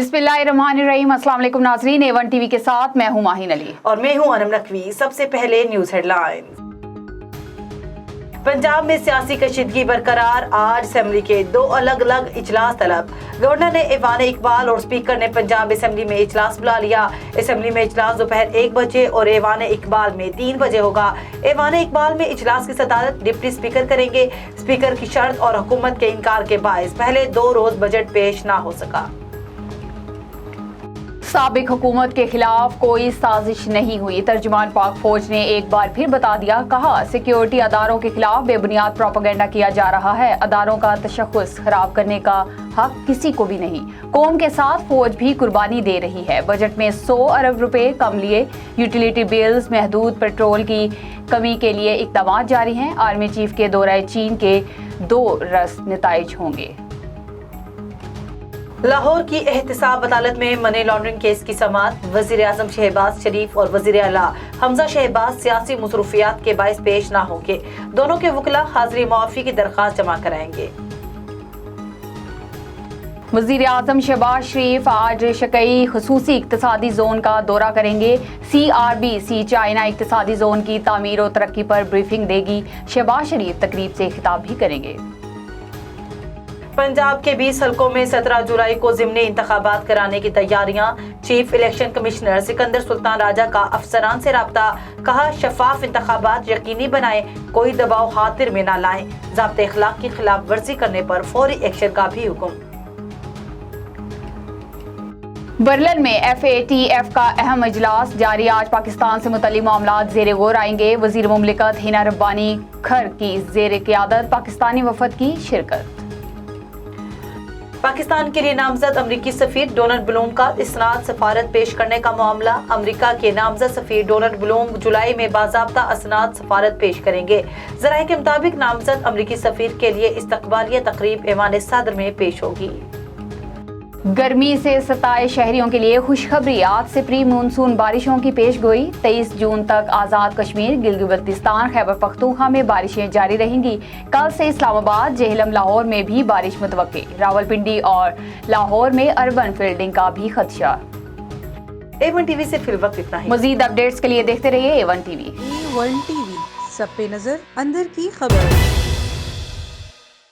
बिस्मिल्लाहिर्रहमानिर्रहीम। अस्सलाम वालेकुम नाज़रीन, A1 टीवी के साथ मैं हूं माहिन अली और मैं हूं अनम नकवी। सबसे पहले न्यूज हेडलाइंस। पंजाब में सियासी कशीदगी बरकरार, आज असेंबली के दो अलग अलग इजलास तलब। गवर्नर ने ऐवान इकबाल और स्पीकर ने पंजाब असेंबली में इजलास बुला लिया। असेंबली में इजलास दोपहर 1 बजे और ऐवान इकबाल में 3 बजे होगा। ऐवान इकबाल में इजलास की सदारत डिप्टी स्पीकर करेंगे। स्पीकर की शर्त और हुकूमत के इनकार के बायस पहले 2 रोज बजट पेश ना हो सका। साबिक हुकूमत के खिलाफ कोई साजिश नहीं हुई, तर्जुमान पाक फौज ने एक बार फिर बता दिया। कहा, सिक्योरिटी अदारों के खिलाफ बेबुनियाद प्रोपेगेंडा किया जा रहा है। अदारों का तशख्खुस खराब करने का हक किसी को भी नहीं। कौम के साथ फौज भी कुर्बानी दे रही है। बजट में 100 अरब रुपए कम लिए। यूटिलिटी बिल्स, महदूद पेट्रोल की कमी के लिए इक़दाम जारी हैं। आर्मी चीफ के दौरे चीन के 2 रस नताइज होंगे। लाहौर की एहतिसाब अदालत में मनी लॉन्ड्रिंग केस की समाअत। वज़ीर आज़म शहबाज शरीफ और वज़ीर आला हमजा शहबाज सियासी मसरूफियात के बायस पेश ना होंगे। दोनों के वकील हाजिरी मुआफ़ी की दरख्वास्त जमा कराएंगे। वज़ीर आज़म शहबाज शरीफ आज शकई खसूसी इक़्तिसादी जोन का दौरा करेंगे। CRBC चाइना इक़्तिसादी जोन की तामीर और तरक्की पर ब्रीफिंग देगी। शहबाज शरीफ तकरीब से खिताब भी करेंगे। पंजाब के 20 हलकों में 17 जुलाई को ज़िमनी इंतखाबात कराने की तैयारियां। Chief election commissioner Sikandar Sultan Raja का अफसरान से राब्ता। कहा, शफाफ इंतखाबात यकीनी बनाएं, कोई दबाव खातिर में ना लाएं। ज़ाब्ते अखलाक की खिलाफ वर्जी करने पर फौरी एक्शन का भी हुक्म। बर्लिन में FATF का अहम इजलास जारी। आज पाकिस्तान से मुतल्लिक़ मामलात ज़ेर गौर आएंगे। वज़ीर मुमलिकत हिना रब्बानी खर की ज़ेर क़यादत पाकिस्तानी वफ़द की शिरकत। पाकिस्तान के लिए नामजद अमरीकी सफीर डोनाल्ड ब्लूम का इसनाद सफारत पेश करने का मामला। अमरीका के नामजद सफीर डोनाल्ड ब्लूम जुलाई में बाज़ाब्ता इसनाद सफारत पेश करेंगे। ज़राए के मुताबिक नामजद अमरीकी सफीर के लिए इस्तकबालिया तकरीब ऐवान सदर में पेश होगी। गर्मी से सताए शहरियों के लिए खुशखबरी, आज से प्री मानसून बारिशों की पेशगोई। 23 जून तक आज़ाद कश्मीर, गिलगित-बल्तिस्तान, खैबर पख्तूनख्वा में बारिशें जारी रहेंगी। कल से इस्लामाबाद, जेहलम, लाहौर में भी बारिश मुतवक्के। रावलपिंडी और लाहौर में अर्बन फ्लडिंग का भी खदशा। A1 टीवी से फिल वक्त इतना ही। मजीद अपडेट्स के लिए देखते रहिए A1 टीवी। A1 टीवी, सब पे नजर, अंदर की खबर।